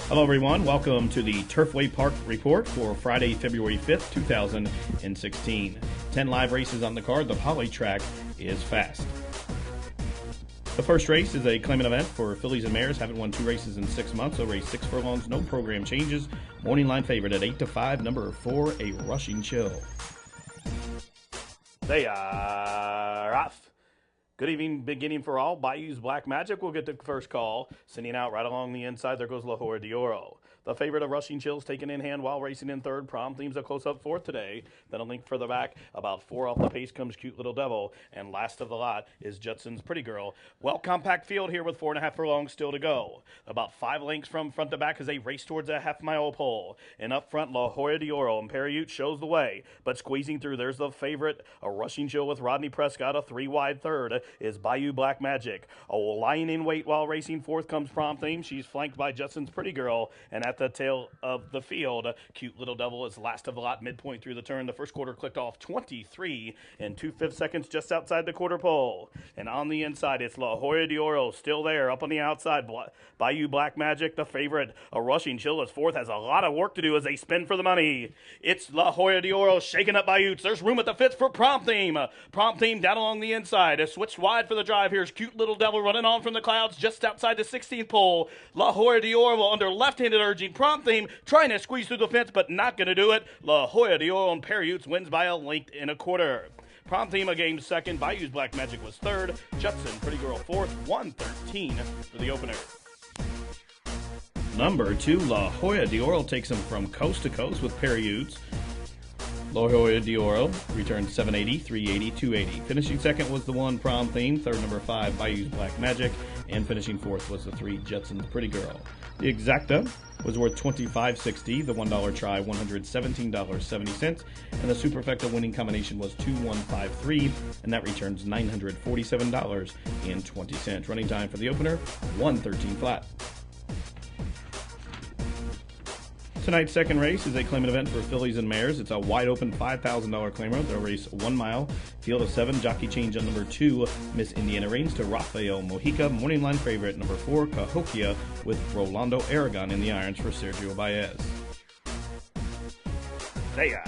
Hello, everyone. Welcome to the Turfway Park Report for Friday, February 5th, 2016. 10 live races on the card. The poly track is fast. The first race is a claimant event for fillies and mares. Haven't won 2 races in 6 months, so race 6 furlongs, no program changes. Morning line favorite at 8-5, number 4, A Rushing Chill. They are off. Good evening, beginning for all. Bayou's Black Magic will get the first call. Sending out right along the inside, there goes La Hora de Oro. The favorite of Rushing Chill's taken in hand while racing in third. Prom Theme's a close-up fourth today. Then a link further back, about 4 off the pace comes Cute Little Devil. And last of the lot is Judson's Pretty Girl. Well, compact field here with 4.5 furlongs still to go. About 5 lengths from front to back as they race towards a half-mile pole. And up front, La Hora de Oro and Perriute shows the way. But squeezing through, there's the favorite, a Rushing Chill with Rodney Prescott. A 3-wide third is Bayou Black Magic. Lying in wait while racing fourth comes Prom Theme. She's flanked by Judson's Pretty Girl. And at the tail of the field, Cute Little Devil is last of the lot midpoint through the turn. The first quarter clicked off 23 and 2/5 seconds just outside the quarter pole. And on the inside, it's La Hora de Oro still there. Up on the outside, Bayou Black Magic, the favorite. A Rushing Chill is fourth, has a lot of work to do as they spin for the money. It's La Hora de Oro shaking up Bayou. There's room at the fifth for Prom Theme. Prom Theme down along the inside. A switched wide for the drive. Here's Cute Little Devil running on from the clouds just outside the 16th pole. La Hora de Oro under left-handed urging. Prom Theme trying to squeeze through the fence, but not going to do it. La Hora de Oro and Perriute wins by a length and a quarter. Prom Theme a game second. Bayou's Black Magic was third. Judson Pretty Girl fourth. 1:13 for the opener. Number 2, La Hora de Oro takes him from coast to coast with Perriute. La Hora de Oro returned 780, 380, 280. Finishing second was the 1 Prom Theme. Third, number 5, Bayou's Black Magic. And finishing fourth was the 3 Judson's Pretty Girl. The exacta was worth $25.60. The $1 try, $117.70. And the superfecta winning combination was 2153, and that returns $947.20. Running time for the opener, 1:13 flat. Tonight's second race is a claimant event for fillies and mares. It's a wide-open $5,000 claimer. They'll race 1 mile, field of 7. Jockey change on number 2, Miss Indiana Reigns to Rafael Mojica. Morning line favorite, number 4, Cahokia, with Rolando Aragon in the irons for Sergio Baez. They are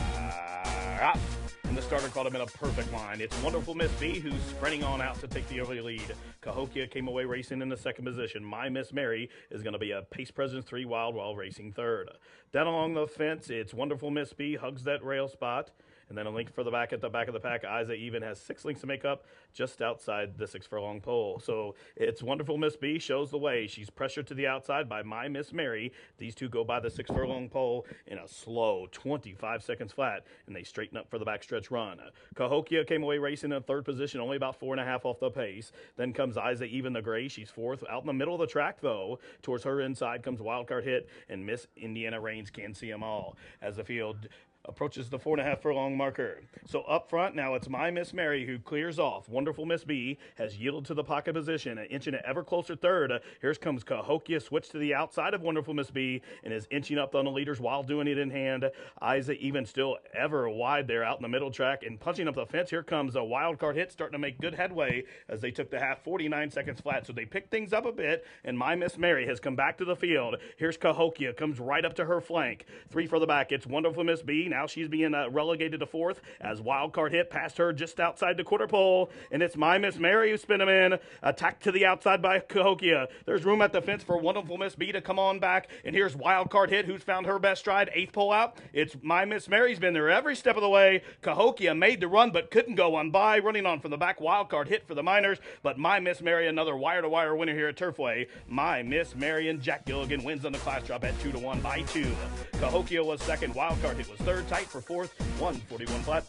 off. And the starter called him in a perfect line. It's Wonderful Miss B who's spreading on out to take the early lead. Cahokia came away racing in the second position. My Miss Mary is going to be a pace presence 3 wild while racing third. Down along the fence, it's Wonderful Miss B hugs that rail spot. And then a link for the back at the back of the pack. Isa even has 6 links to make up just outside the 6 furlong pole. So it's Wonderful Miss B shows the way. She's pressured to the outside by My Miss Mary. These two go by the 6 furlong pole in a slow 25 seconds flat, and they straighten up for the backstretch run. Cahokia came away racing in third position, only about 4.5 off the pace. Then comes Isa even the Gray. She's fourth. Out in the middle of the track, though, towards her inside comes Wildcard Hit, and Miss Indiana Reigns can see them all as the field approaches the 4.5 furlong marker. So up front now it's My Miss Mary who clears off. Wonderful Miss B has yielded to the pocket position, inching it ever closer third. Here comes Cahokia, switch to the outside of Wonderful Miss B and is inching up on the leaders while doing it in hand. Isa even still ever wide there out in the middle track and punching up the fence. Here comes a Wild Card Hit starting to make good headway as they took the half 49 seconds flat. So they picked things up a bit, and My Miss Mary has come back to the field. Here's Cahokia, comes right up to her flank. 3 for the back. It's Wonderful Miss B. Now she's being relegated to fourth as Wildcard Hit past her just outside the quarter pole. And it's My Miss Mary who spin him in. Attacked to the outside by Cahokia. There's room at the fence for Wonderful Miss B to come on back. And here's Wildcard Hit who's found her best stride. 8th pole out. It's My Miss Mary's been there every step of the way. Cahokia made the run but couldn't go on by. Running on from the back. Wildcard Hit for the Miners. But My Miss Mary, another wire-to-wire winner here at Turfway. My Miss Mary and Jack Gilligan wins on the class drop at 2-1 by 2. Cahokia was second. Wildcard Hit was third. Tight for fourth. 1:41 flat.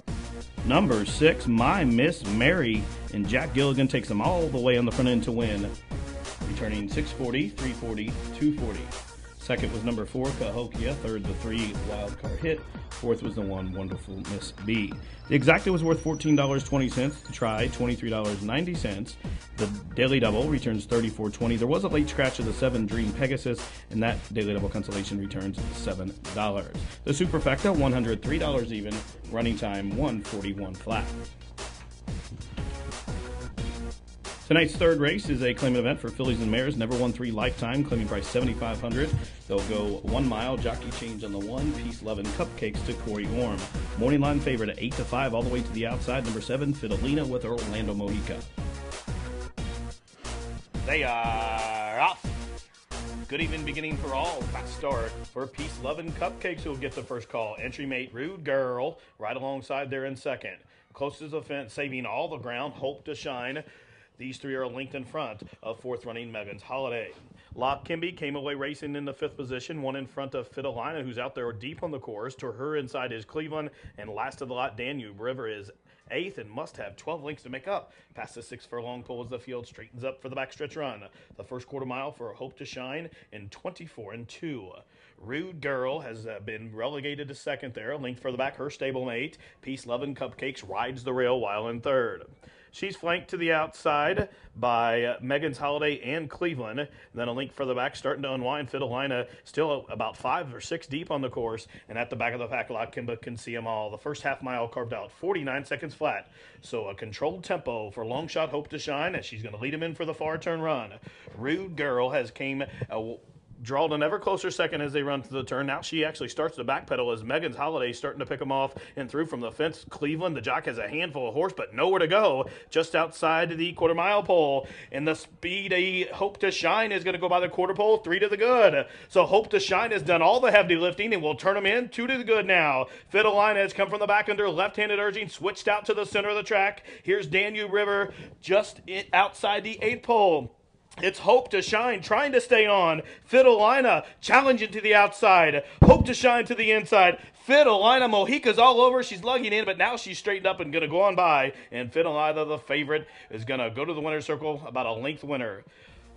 Number 6, My Miss Mary, and Jack Gilligan takes them all the way on the front end to win, returning 640, 340, 240. Second was number 4, Cahokia. Third, the 3, Wildcard Hit. Fourth was the 1, Wonderful Miss B. The exacta was worth $14.20. The try, $23.90. The daily double returns $34.20. There was a late scratch of the 7, Dream Pegasus, and that daily double consolation returns $7. The superfecta, $103 even. Running time, 1:41 flat. Tonight's third race is a claimant event for fillies and mares. Never won 3 lifetime, claiming price $7,500. They'll go 1 mile, jockey change on the 1, piece 11 cupcakes to Corey Orm. Morning line favorite at 8-5, all the way to the outside. Number 7, Fidelina with Orlando Mojica. They are off. Good even beginning for all. Fast start for piece 11 cupcakes who will get the first call. Entry mate Rude Girl right alongside there in second. Close to the fence, saving all the ground. Hope to Shine. These 3 are linked in front of 4th running Megan's Holiday. Lock Kimby came away racing in the 5th position, 1 in front of Fidelina, who's out there deep on the course. To her inside is Cleveland, and last of the lot, Danube River is 8th and must have 12 lengths to make up. Past the 6 furlong pole as the field straightens up for the backstretch run. The first quarter mile for Hope to Shine in 24-2. Rude Girl has been relegated to second there. Length for the back, her stablemate. Piece 11 Cupcakes rides the rail while in third. She's flanked to the outside by Megan's Holiday and Cleveland. Then a link for the back starting to unwind. Fidelina still about 5 or 6 deep on the course. And at the back of the pack, Lock Kimba can see them all. The first half mile carved out 49 seconds flat. So a controlled tempo for long shot Hope to Shine as she's going to lead him in for the far turn run. Rude Girl has came... drawled an ever closer second as they run to the turn. Now she actually starts to backpedal as Megan's Holiday starting to pick them off and through from the fence. Cleveland, the jock, has a handful of horse, but nowhere to go. Just outside the quarter mile pole. And the speedy Hope to Shine is going to go by the quarter pole, 3 to the good. So Hope to Shine has done all the heavy lifting and will turn them in, 2 to the good now. Fidelina has come from the back under left-handed urging, switched out to the center of the track. Here's Danube River just outside the 8th pole. It's Hope to Shine trying to stay on. Fidelina challenging to the outside. Hope to Shine to the inside. Fidelina, Mojica's all over. She's lugging in, but now she's straightened up and going to go on by. And Fidelina, the favorite, is going to go to the winner's circle, about a length winner.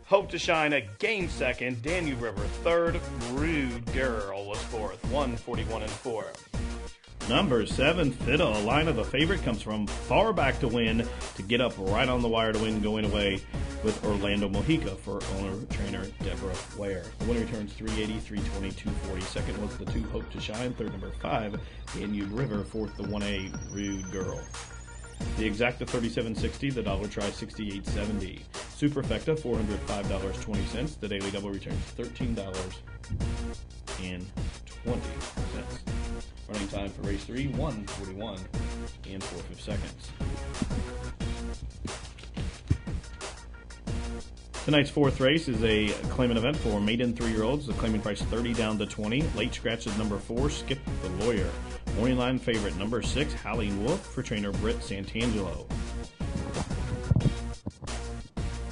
Hope to Shine a game second. Danube River third. Rude Girl was fourth. 141-4. Number 7, Fidelina, the favorite, comes from far back to win, to get up right on the wire to win, going away with Orlando Mojica for owner-trainer Deborah Ware. The winner returns 380, 320, 240. Second was the 2, Hope to Shine. Third, number 5, Danube River. Fourth, the 1A, Rude Girl. The exacta $37.60, the dollar try $68.70. Superfecta $405.20. The daily double returns $13.20. Running time for race 3, 1:41 and 4/5 seconds. Tonight's 4th race is a claimant event for maiden 3-year-olds. The claiming price 30 down to 20. Late scratch is number 4, Skip the Lawyer. Morning line favorite number 6, Howling Wolf for trainer Britt Santangelo.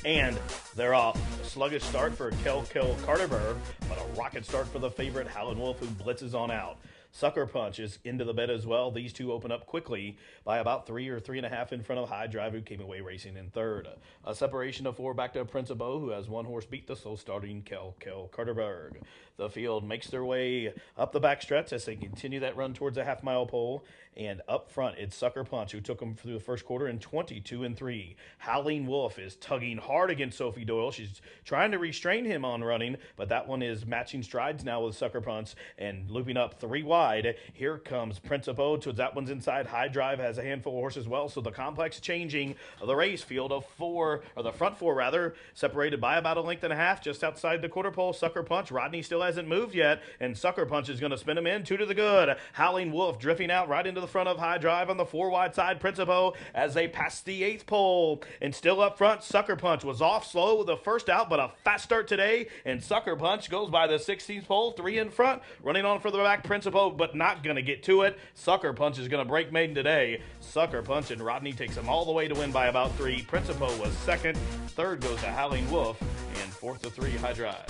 And they're off. A sluggish start for Kel Carterberg, but a rocket start for the favorite Howling Wolf, who blitzes on out. Sucker Punch is into the bed as well. These two open up quickly by about 3 or 3.5 in front of High Drive, who came away racing in third. A separation of 4 back to Principal, who has 1 horse beat the slow starting Kel Carterberg. The field makes their way up the backstretch as they continue that run towards the half-mile pole. And up front, it's Sucker Punch, who took them through the first quarter in 22-3. Howling Wolf is tugging hard against Sophie Doyle. She's trying to restrain him on running, but that one is matching strides now with Sucker Punch and looping up 3 wide. Here comes Principal. That one's inside. High Drive has a handful of horses as well, so the complex changing of the race field of 4, or the front 4 rather, separated by about 1.5 lengths just outside the quarter pole. Sucker Punch. Rodney still hasn't moved yet, and Sucker Punch is going to spin him in, 2 to the good. Howling Wolf drifting out right into the front of High Drive on the 4 wide side. Principal as they pass the 8th pole, and still up front, Sucker Punch was off slow with the first out, but a fast start today, and Sucker Punch goes by the 16th pole, 3 in front, running on for the back. Principal, but not going to get to it. Sucker Punch is going to break maiden today. Sucker Punch, and Rodney takes him all the way to win by about 3. Principal was second. Third goes to Howling Wolf, and 4th to 3, High Drive.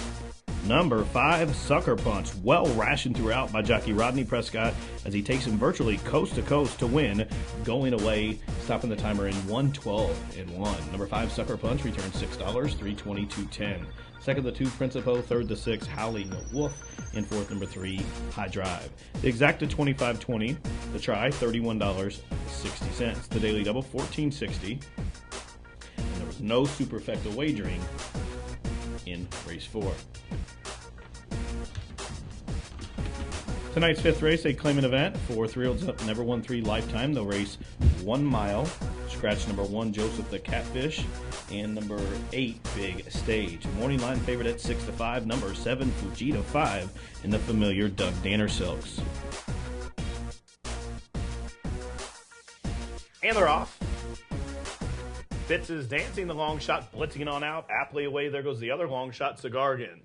Number 5, Sucker Punch, well rationed throughout by jockey Rodney Prescott as he takes him virtually coast to coast to win, going away, stopping the timer in 1:12-1. Number 5, Sucker Punch returns $6, 322.10. Second, the 2, Principal. Third, the 6, Howling Wolf. And fourth, number 3, High Drive. The exacta $25.20. The try, $31.60. The daily double, $14.60. And there was no superfecta wagering in race 4. Tonight's 5th race, a claimant event for 3-year-olds never won 3 lifetime. They'll race 1 mile, Scratch number 1, Joseph the Catfish, and number 8, Big Stage. Morning line favorite at 6-5, number 7, Fujita 5, and the familiar Doug Danner Silks. And they're off. Fitz is dancing the long shot, blitzing on out. Aptly away, there goes the other long shot, Cigargan.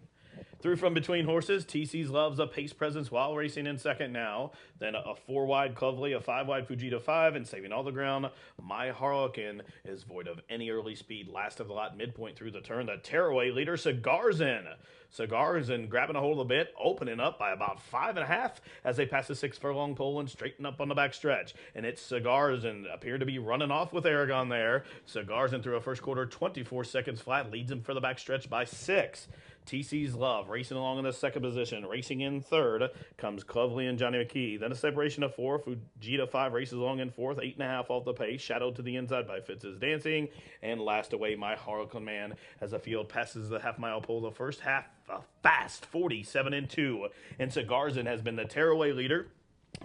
Through from between horses, TC's loves a pace presence while racing in second now. Then a 4-wide Clovely, a 5-wide Fujita 5, and saving all the ground, My Harlequin is void of any early speed. Last of the lot, midpoint through the turn. The tearaway leader, Cigarzen. Cigarzen grabbing a hold of the bit, opening up by about 5.5 as they pass the 6 furlong pole and straighten up on the back stretch. And it's Cigarzen appeared to be running off with Aragon there. Cigarzen through a first quarter, 24 seconds flat, leads him for the back stretch by 6. TC's Love racing along in the second position. Racing in third comes Clovely and Johnny McKee. Then a separation of 4. Fujita 5 races along in fourth. 8.5 off the pace. Shadowed to the inside by Fitz's Dancing. And last away, My Harlequin Man as the field passes the half-mile pole. The first half, a fast 47-2. And Cigarzen has been the tearaway leader,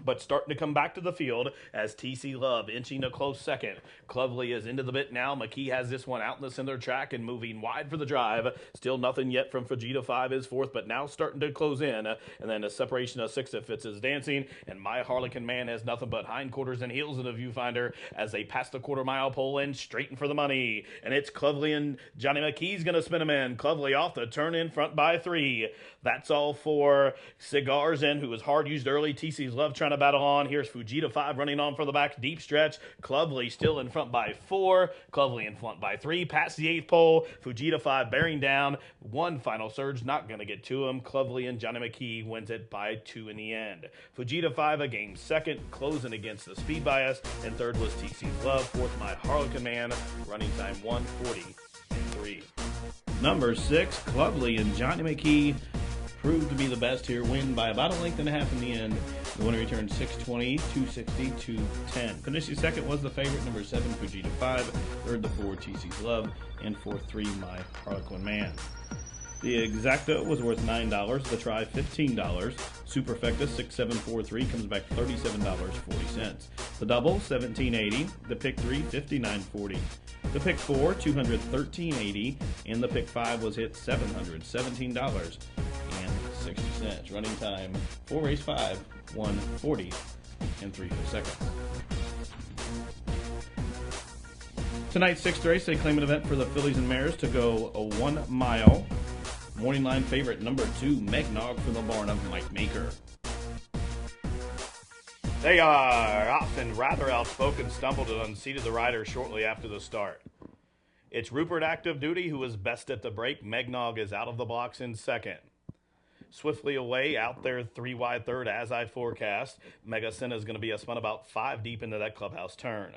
but starting to come back to the field as TC Love inching a close second. Clovely is into the bit now. McKee has this one out in the center track and moving wide for the drive. Still nothing yet from Fujita 5 is fourth, but now starting to close in. And then a separation of 6 that Fitz is dancing. And My Harlequin Man has nothing but hindquarters and heels in the viewfinder as they pass the quarter-mile pole and straighten for the money. And it's Clovely and Johnny McKee's going to spin him in. Clovely off the turn in front by 3. That's all for Cigarzen, who was hard used early. TC's Love trying to battle on. Here's Fujita 5 running on for the back deep stretch. Clovely still in front by 4. Clovely in front by 3. Past the 8th pole. Fujita 5 bearing down. One final surge, not going to get to him. Clovely and Johnny McKee wins it by 2 in the end. Fujita 5 a game second, closing against the speed bias. And third was TC's Love. Fourth, My Harlequin Man. Running time 1:40.3. Number 6, Clovely and Johnny McKee proved to be the best here, win by about a length and a half in the end. The winner returned 620, 260, 210. Finishing second was the favorite, number 7, Fujita 5. Third, the 4, TC's Love. And fourth, 3, My Harlequin Man. The exacta was worth $9. The try, $15. Superfecta, 6743, comes back $37.40. The double, $17.80. The pick 3, $59.40. The pick 4, $213.80. And the pick 5 was hit $717.60. Running time for race 5, 1:40 and 3/5 seconds. Tonight's 6th race, they claim an event for the fillies and mares to go a 1 mile. Morning line favorite, number 2, Megnog from the barn of Mike Maker. They are often rather outspoken, stumbled and unseated the rider shortly after the start. It's Rupert Active Duty who was best at the break. Megnog is out of the box in second. Swiftly away, out there 3-wide third as I forecast. Mega Senna is going to be a spun about 5 deep into that clubhouse turn.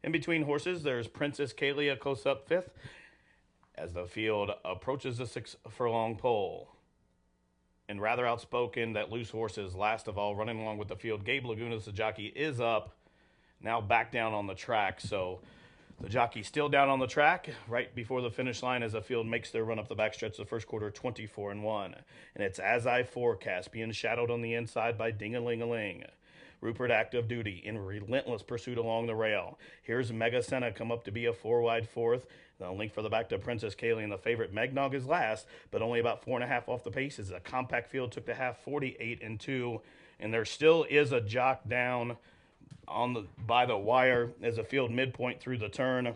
In between horses, there's Princess Kalia close up 5th as the field approaches the 6 furlong pole. And rather outspoken, that loose horse is last of all, running along with the field. Gabe Lagunas, the jockey, is up, now back down on the track. So the jockey still down on the track right before the finish line as the field makes their run up the backstretch the first quarter, 24-1. And it's as I forecast, being shadowed on the inside by Ding-a-ling-a-ling. Rupert Active Duty in relentless pursuit along the rail. Here's Mega Senna come up to be a 4-wide fourth. The link for the back to Princess Kaylee, and the favorite Megnog is last, but only about 4.5 off the pace as a compact field took the half 48-2. And there still is a jock down by the wire as a field midpoint through the turn.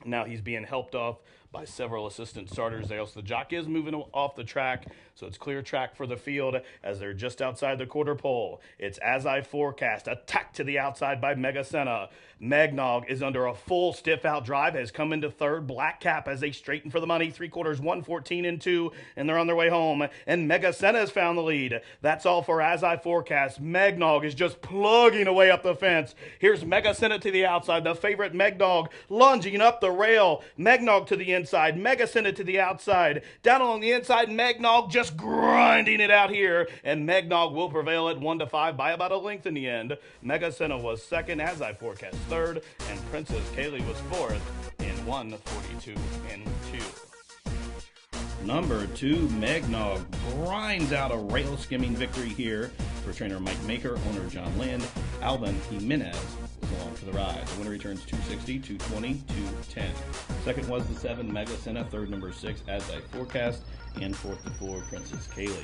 Now he's being helped off by several assistant starters there. So the jockey is moving off the track, so it's clear track for the field as they're just outside the quarter pole. It's as I forecast. Attack to the outside by Mega Senna. Megnog is under a full stiff out drive, has come into third. Black Cap as they straighten for the money. 3/4, 1:14-2, and they're on their way home. And Mega Senna has found the lead. That's all for as I forecast. Megnog is just plugging away up the fence. Here's Mega Senna to the outside. The favorite Megnog lunging up the rail. Megnog to the inside. Mega Senna to the outside. Down along the inside, Megnog just grinding it out here. And Megnog will prevail at 1-5 by about a length in the end. Mega Senna was second, as I forecast third, and Princess Kaylee was fourth in 1:42-2. Number 2, Megnog grinds out a rail-skimming victory here for trainer Mike Maker, owner John Lind. Alvin Jimenez was along for the ride. The winner returns $260, $220, $210. Second was the 7 Mega Senna, third number 6 As I Forecast, and fourth the 4 Princess Kaylee.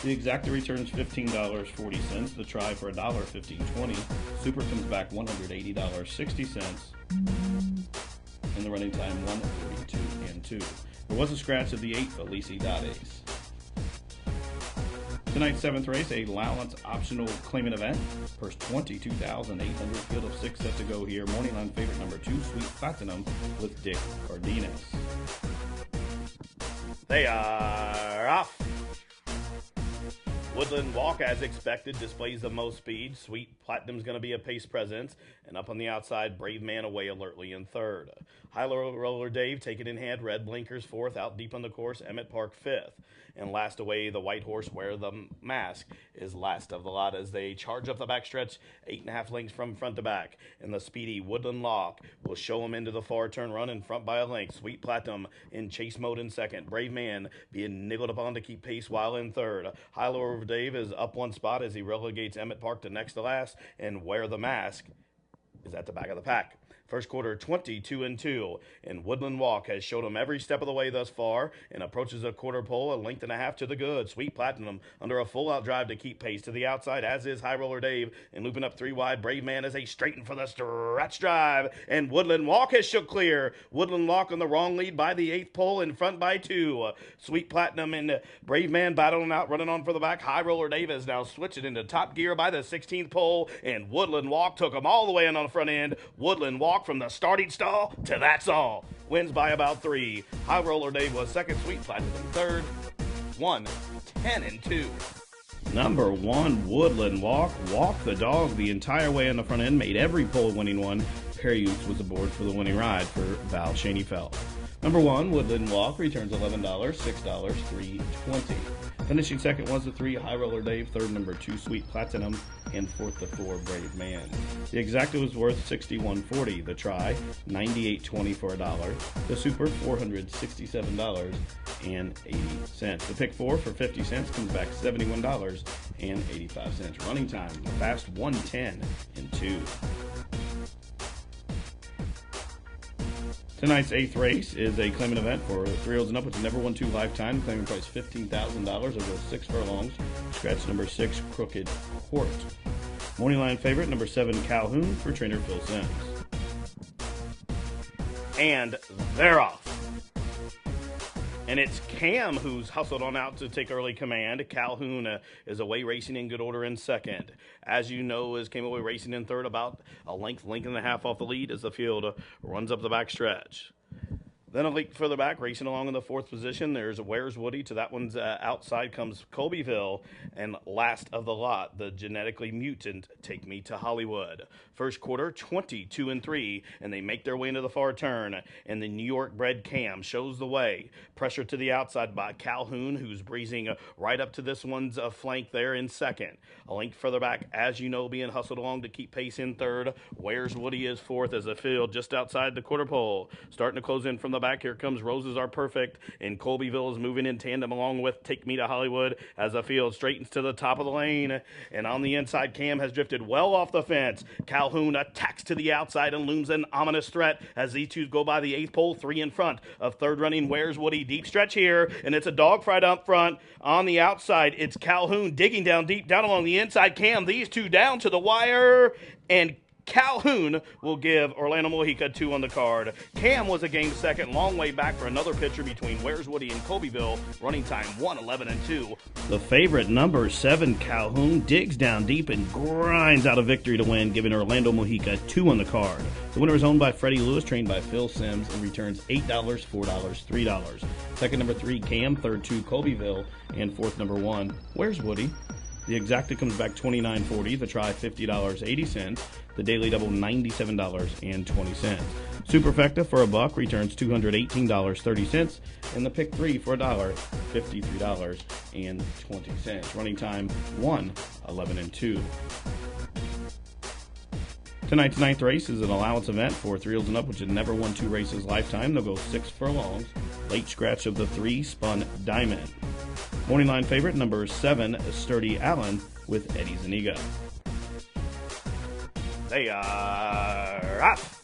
The exacta returns $15.40. The try for $1.15.20. Super comes back $180.60. And the running time 1:42 and 2. There was a scratch of the 8 Felici Ace. Tonight's 7th race, a allowance optional claimant event. First 22,800, field of 6 set to go here. Morning line favorite number 2, Sweet Platinum with Dick Cardenas. They are off. Woodland Walk, as expected, displays the most speed. Sweet Platinum's going to be a pace presence. And up on the outside, Brave Man away alertly in third. High Roller Dave, take it in hand. Red Blinkers fourth. Out deep on the course, Emmett Park fifth. And last away, the White Horse, Wear the Mask, is last of the lot as they charge up the backstretch, 8.5 lengths from front to back. And the speedy Woodland Lock will show them into the far turn run in front by a length. Sweet Platinum in chase mode in second. Brave Man being niggled upon to keep pace while in third. High Roller Dave is up one spot as he relegates Emmett Park to next to last. And Wear the Mask is at the back of the pack. First quarter 22-2, and Woodland Walk has showed him every step of the way thus far and approaches a quarter pole, a length and a half to the good. Sweet Platinum under a full out drive to keep pace to the outside, as is High Roller Dave, and looping up 3 wide. Brave Man as they straighten for the stretch drive, and Woodland Walk has shook clear. Woodland Walk on the wrong lead by the 8th pole, in front by 2. Sweet Platinum and Brave Man battling out, running on for the back. High Roller Dave is now switching into top gear by the 16th pole, and Woodland Walk took them all the way in on the front end. Woodland Walk from the starting stall to that's all. Wins by about 3. High Roller Dave was second. Sweet Platinum third. 1, 10, and 2. Number 1, Woodland Walk. Walked the dog the entire way on the front end. Made every pole winning one. Perry Hughes was aboard for the winning ride for Val Cheneyfeld. Number 1, Woodland Walk, returns $11, $6, $3.20. Finishing second was the 3, High Roller Dave, third number 2, Sweet Platinum, and fourth the 4, Brave Man. The exacta was worth $61.40. The try, $98.20 for $1. The super, $467.80. The pick 4 for 50 cents comes back $71.85. Running time, fast 1:10 and 2. Tonight's 8th race is a claimant event for 3-year-olds and up, which never won 2 lifetime. Claiming price $15,000 over 6 furlongs. Scratch number 6, Crooked Court. Morning line favorite, number 7, Calhoun, for trainer Phil Sims. And they're off. And it's Cam who's hustled on out to take early command. Calhoun is away racing in good order in second. As you know, came away racing in third, about a length and a half off the lead as the field runs up the back stretch. Then a length further back, racing along in the 4th position, there's Where's Woody. To that one's outside comes Colbyville. And last of the lot, the genetically mutant Take Me to Hollywood. First quarter, 22-3, and they make their way into the far turn. And the New York bred Cam shows the way. Pressure to the outside by Calhoun, who's breezing right up to this one's flank there in second. A length further back, as you know, being hustled along to keep pace in third. Where's Woody is fourth as the field just outside the quarter pole. Starting to close in from the back, here comes Roses Are Perfect, and Colbyville is moving in tandem along with Take Me to Hollywood as the field straightens to the top of the lane. And on the inside, Cam has drifted well off the fence. Calhoun attacks to the outside and looms an ominous threat as these two go by the 8th pole, 3 in front of third running Where's Woody. Deep stretch here, and it's a dogfight up front. On the outside, it's Calhoun digging down deep, down along the inside. Cam, these two down to the wire, and Calhoun will give Orlando Mojica 2 on the card. Cam was a game second, long way back for another pitcher between Where's Woody and Colbyville. Running time 1:11 and 2. The favorite, number 7, Calhoun, digs down deep and grinds out a victory to win, giving Orlando Mojica 2 on the card. The winner is owned by Freddie Lewis, trained by Phil Sims, and returns $8, $4, $3. Second, number 3, Cam. Third, 2, Colbyville. And fourth, number 1, Where's Woody? The exacta comes back $29.40. The try $50.80. The daily double $97.20. Superfecta for $1 returns $218.30, and the pick 3 for $1, $53.20. Running time 1:11 and 2. Tonight's 9th race is an allowance event for 3-year-olds and up, which had never won 2 races lifetime. They'll go 6 furlongs. Late scratch of the 3, Spun Diamond. Morning line favorite, number 7, Sturdy Allen, with Eddie Zuniga. They are off.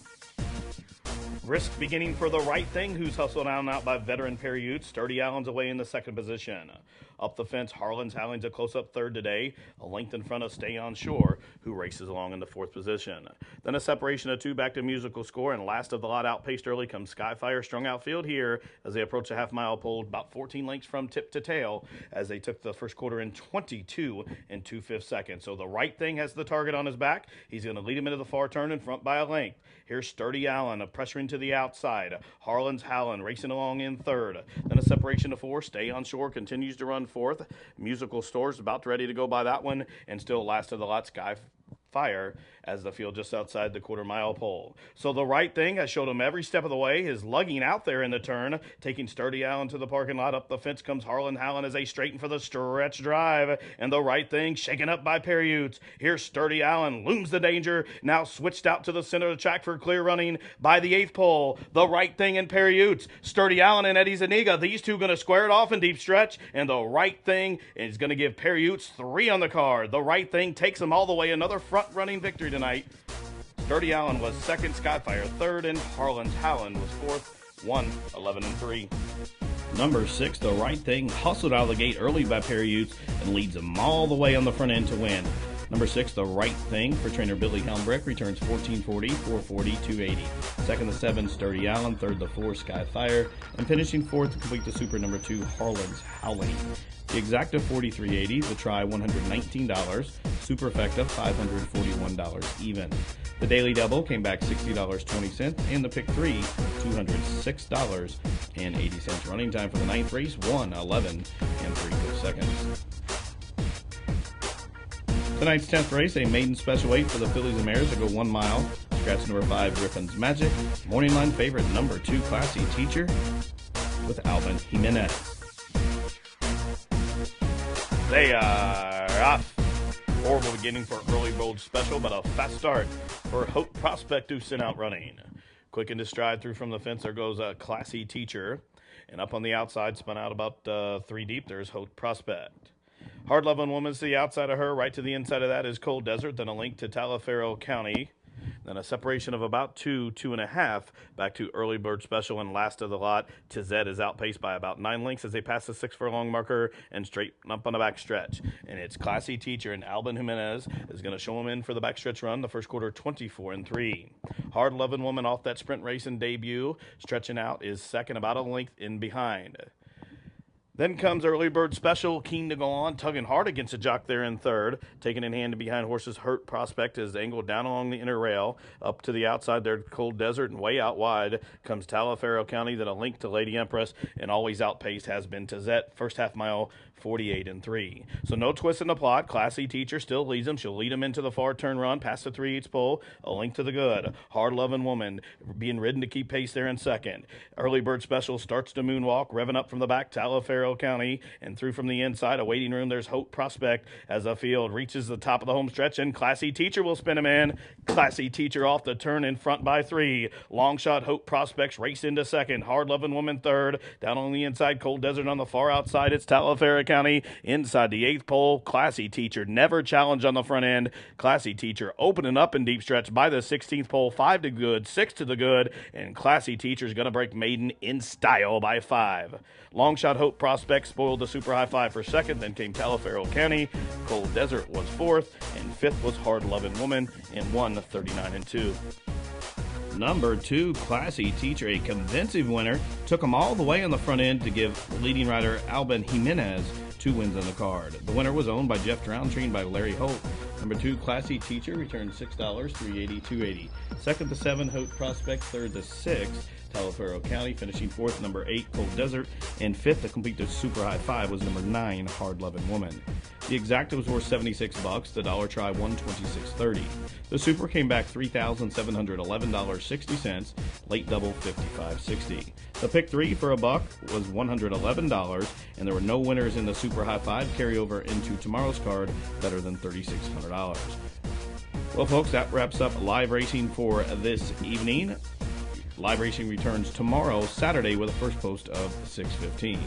Risk beginning for the right thing, who's hustled down out by veteran Perry Utes. Sturdy Allen's away in the second position. Up the fence, Harlan's Howling's a close-up third today. A length in front of Stay On Shore, who races along in the fourth position. Then a separation of two back to musical score, and last of the lot outpaced early comes Skyfire, strung outfield here as they approach the half-mile pole, about 14 lengths from tip to tail as they took the first quarter in 22 and 2/5 seconds. So the right thing has the target on his back. He's going to lead him into the far turn in front by a length. Here's Sturdy Allen, pressuring to the outside. Harlan's Howlin racing along in third. Then a separation of four. Stay On Shore continues to run fourth. Musical Stores about ready to go by that one, and still last of the lot, Skyfire as the field just outside the quarter-mile pole. So the right thing has showed him every step of the way. His lugging out there in the turn, taking Sturdy Allen to the parking lot. Up the fence comes Harlan Howlin as they straighten for the stretch drive. And the right thing shaken up by Perry Utes. Here's Sturdy Allen, looms the danger, now switched out to the center of the track for clear running by the eighth pole. The right thing and Perry Utes. Sturdy Allen and Eddie Zuniga, these two going to square it off in deep stretch. And the right thing is going to give Perry Utes 3 on the card. The right thing takes them all the way. Another front-running victory tonight. Sturdy Allen was second, Skyfire third, and Harlan's Howlin was fourth, 11-3. Number 6, The Right Thing, hustled out of the gate early by Perry Utes and leads them all the way on the front end to win. Number 6, The Right Thing for trainer Billy Helmbrick returns 1440, 440, 280. Second, the 7, Sturdy Allen. Third, the 4, Skyfire. And finishing fourth to complete the super, number 2, Harlan's Howling. The exacta $43.80, the try $119, superfecta $541 even. The daily double came back $60.20, and the pick 3 $206.80. Running time for the 9th race 1:11 and 3/4 seconds. Tonight's 10th race, a maiden special weight for the fillies and mares to go 1 mile. Scratch number 5, Griffin's Magic. Morning line favorite number 2, Classy Teacher, with Alvin Jimenez. They are off. Horrible beginning for early road special, but a fast start for Hope Prospect, who sent out running. Quick into stride through from the fence, there goes a Classy Teacher. And up on the outside, spun out about 3 deep, there's Hope Prospect. Hard Loving Woman's to the outside of her. Right to the inside of that is Cold Desert. Then a link to Taliaferro County. Then a separation of about 2.5 back to Early Bird Special, and last of the lot, Tizette is outpaced by about 9 lengths as they pass the 6 furlong marker and straight up on the back stretch. And it's Classy Teacher, and Alvin Jimenez is going to show him in for the backstretch run. The first quarter 24-3. Hard Loving Woman off that sprint racing debut, stretching out, is second, about a length in behind. Then comes Early Bird Special, keen to go on, tugging hard against a jock there in third. Taking in hand behind horses, Hurt Prospect is angled down along the inner rail. Up to the outside there, Cold Desert, and way out wide comes Taliaferro County. Then a link to Lady Empress, and always outpaced has been Tizette. First half mile, 48-3. So no twist in the plot. Classy Teacher still leads him. She'll lead him into the far turn run, past the 3/8 pole. A link to the good. Hard Loving Woman being ridden to keep pace there in second. Early Bird Special starts to moonwalk, revving up from the back, Taliaferro County, and through from the inside, a waiting room. There's Hope Prospect as the field reaches the top of the home stretch, and Classy Teacher will spin him in. Classy Teacher off the turn in front by 3. Long shot Hope Prospects race into second. Hard Loving Woman third. Down on the inside, Cold Desert on the far outside. It's Taliaferro County inside the 8th pole. Classy Teacher never challenged on the front end. Classy Teacher opening up in deep stretch by the 16th pole. 5 to good, 6 to the good, and Classy Teacher's going to break maiden in style by 5. Long shot Hope Prospect spoiled the super high 5 for second. Then came Taliaferro County. Cold Desert was 4th, and 5th was Hard Loving Woman in 1:39-2. Number 2, Classy Teacher, a convincing winner, took them all the way on the front end to give leading rider Alvin Jimenez 2 wins on the card. The winner was owned by Jeff Drown, trained by Larry Holt. Number 2, Classy Teacher, returned $6, $380, $280. Second to 7, Hope Prospect. Third to 6, Taliaferro County. Finishing 4th, number 8, Cold Desert. And 5th to complete the super high 5 was number 9, Hard Loving Woman. The exacta was worth $76. The dollar try $126.30. The super came back $3,711.60. Late double $55.60. The pick 3 for $1 was $111, and there were no winners in the super high 5. Carryover into tomorrow's card, better than $3,600. Well, folks, that wraps up live racing for this evening. Live racing returns tomorrow, Saturday, with a first post of 6:15.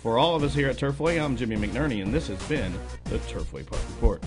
For all of us here at Turfway, I'm Jimmy McNerney, and this has been the Turfway Park Report.